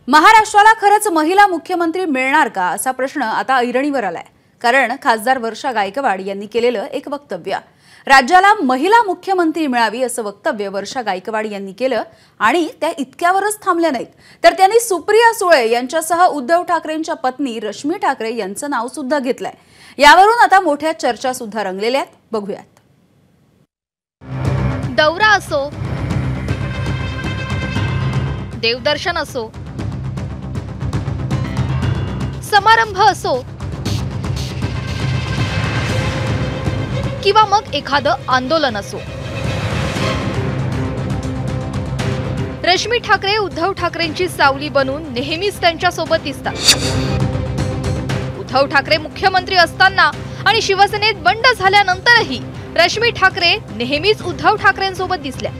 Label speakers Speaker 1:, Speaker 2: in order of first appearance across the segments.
Speaker 1: महाराष्ट्राला खरंच महिला मुख्यमंत्री मिळणार का असा प्रश्न आता ऐरणीवर आलाय। कारण खासदार वर्षा गायकवाड यांनी केलेलं एक वक्तव्य, राज्याला महिला मुख्यमंत्री मिळावी असं वक्तव्य वर्षा गायकवाड यांनी केलं आणि त्या इतक्यावरच थांबल्या नाहीत, तर त्यांनी सुप्रिया सुळे यांच्यासह उद्धव ठाकरेंच्या पत्नी रश्मी ठाकरे यांचं नाव सुद्धा घेतलंय। यावरून आता मोठ्या चर्चा सुद्धा रंगलेल्या आहेत। बघूयात।
Speaker 2: दौरा असो, देवदर्शन असो, समारंभ असो किंवा मग एखादं आंदोलन असो, रश्मी ठाकरे उद्धव ठाकरेंची सावली बनून नेहमीच त्यांच्या सोबत दिसतात। उद्धव ठाकरे मुख्यमंत्री असताना आणि शिवसेनेत बंड झाल्यानंतरही रश्मी ठाकरे नेहमीच उद्धव ठाकरेंसोबत दिसल्या।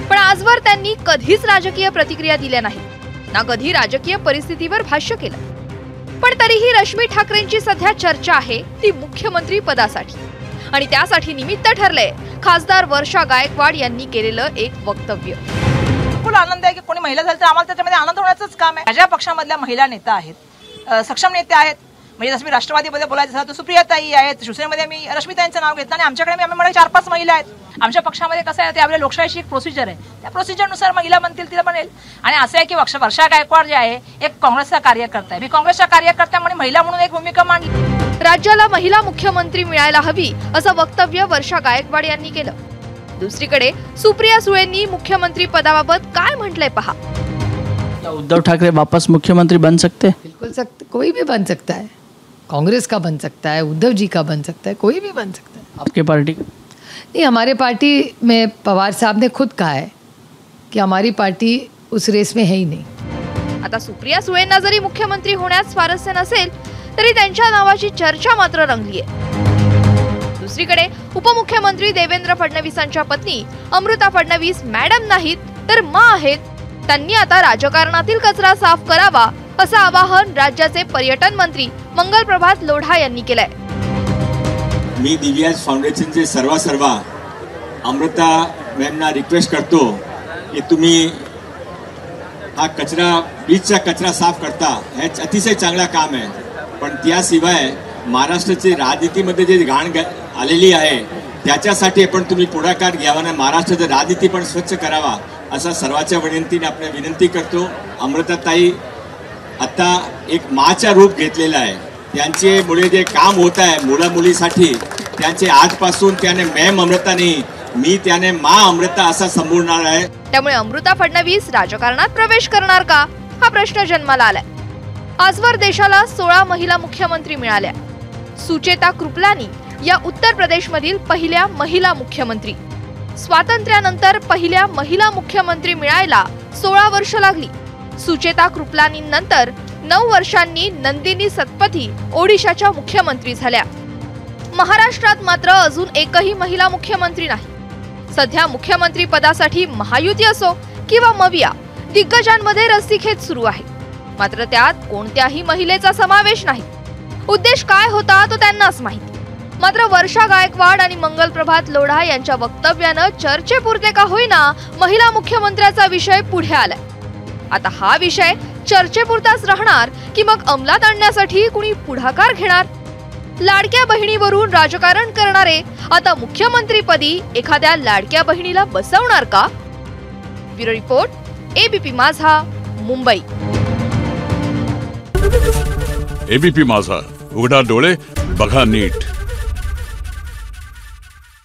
Speaker 2: पण आजवर त्यांनी कधीच राजकीय प्रतिक्रिया दिल्या नाही, ना कधी राजकीय परिस्थितीवर भाष्य केलं। पण तरीही रश्मी ठाकरेंची सध्या चर्चा आहे ती मुख्यमंत्री पदासाठी, आणि त्यासाठी निमित्त ठरले खासदार वर्षा गायकवाड यांनी केलेलं एक वक्तव्य।
Speaker 3: खूप आनंद आहे की कोणी महिला झाली तर आम्हाला त्याच्यामध्ये आनंद होण्याचंच काम आहे। माझ्या पक्षामधल्या महिला नेता आहेत, सक्षम नेते आहेत। म्हणजे जसं मी राष्ट्रवादीमध्ये बोलायचं झालं तर सुप्रियाताई आहेत, शिवसेनेमध्ये मी रश्मीताईंचं नाव घेतलं, आणि आमच्याकडे आम्ही 4-5 महिला आहेत। आमच्या पक्षामध्ये कसं आहे, ते आपल्या लोकशाहीची एक प्रोसिजर आहे, त्या प्रोसिजरनुसार महिला बनतील तिला बनेल। आणि असं आहे की वर्षा गायकवाड जे आहे एक काँग्रेसचा कार्यकर्ता आहे, मी काँग्रेसच्या कार्यकर्त्यामुळे महिला म्हणून एक भूमिका मांडली।
Speaker 2: राज्याला महिला मुख्यमंत्री मिळायला हवी असं वक्तव्य वर्षा गायकवाड यांनी केलं। दुसरीकडे सुप्रिया सुळेंनी मुख्यमंत्री पदाबाबत काय म्हटलंय पहा।
Speaker 4: उद्धव ठाकरे वापस मुख्यमंत्री बन सकते हैं?
Speaker 5: बिल्कुल सकते, कोई भी बन सकता है। कांग्रेस का बन सकता है, उद्धव जी का बन सकता है, कोई भी बन सकता है।
Speaker 4: आपके पार्टी का?
Speaker 5: नहीं, हमारे पार्टी में पवार साहब ने खुद कहा है कि हमारी पार्टी उस रेस में है ही नहीं।
Speaker 2: आता सुप्रिया सुळेंना जरी मुख्यमंत्री होण्यास स्वारस्य नसेल तरी त्यांच्या नावाची चर्चा मात्र रंगली आहे। दुसरीकडे उपमुख्यमंत्री देवेंद्र फडणवीसांच्या पत्नी अमृता फडणवीस मॅडम नाहीत तर माँ आहेत। त्यांनी आता राजकारणातील कचरा साफ करावा असं आवाहन राज्याचे पर्यटन मंत्री मंगलप्रभात लोढा यांनी केलंय।
Speaker 6: मी दिव्यांश फाउंडेशनचे सर्व अमृता मॅमना रिक्वेस्ट करतो की तुम्ही हा कचरा, बीचचा कचरा साफ करता, हे अतिशय चांगला काम आहे। पण त्याशिवाय महाराष्ट्राची राजनीतीमध्ये जे घाण आलेली आहे त्याच्यासाठी पण तुम्ही पुढाकार घ्यावा ना, महाराष्ट्राची राजनीती पण स्वच्छ करावा असा सर्वांच्या विनंतीने आपण विनंती करतो। अमृताताई आता एक माच्या रूप घेतलेला आहे, त्यांचे मुळे जे काम होत आहे मुला मुलीसाठी त्यांचे आजपासून त्याने मॅम अमृता नाही, मी त्याने मा अमृता असा संबोधणार आहे।
Speaker 2: त्यामुळे अमृता फडणवीस राजकारणात प्रवेश करणार का हा प्रश्न जन्माला आलाय। आजवर देशाला 16 महिला मुख्यमंत्री मिळाल्या। सुचेता कृपलानी या उत्तर प्रदेशमधील पहिल्या महिला मुख्यमंत्री। स्वातंत्र्यानंतर पहिल्या महिला मुख्यमंत्री मिळायला 16 वर्ष लागली। सुचेता कृपलानीनंतर 9 वर्षांनी नंदिनी सतपथी ओडिशाच्या मुख्यमंत्री झाल्या। महाराष्ट्रात मात्र अजून एकही महिला मुख्यमंत्री नाही। सध्या मुख्यमंत्री पदासाठी महायुती असो किंवा मविया, दिग्गजांमध्ये रस्सीखेच सुरू आहे, मात्र त्यात कोणत्याही महिलेचा समावेश नाही। उद्देश काय होता तो त्यांनाच माहिती। मात्र वर्षा गायकवाड आणि मंगलप्रभात लोढा यांच्या वक्तव्यानं चर्चेपुरते का होईना महिला मुख्यमंत्र्याचा विषय पुढे आलाय। आता हा विषय चर्चेपुरताच राहणार की मग अंमलात आणण्यासाठी कुणी पुढाकार घेणार? लाडक्या बहिणीवरून राजकारण करणारे आता मुख्यमंत्रीपदी एखाद्या लाडक्या बहिणीला बसवणार का? ब्युरो रिपोर्ट, एबीपी माझा, मुंबई।
Speaker 7: एबीपी माझा, उघडा डोळे बघा नीट।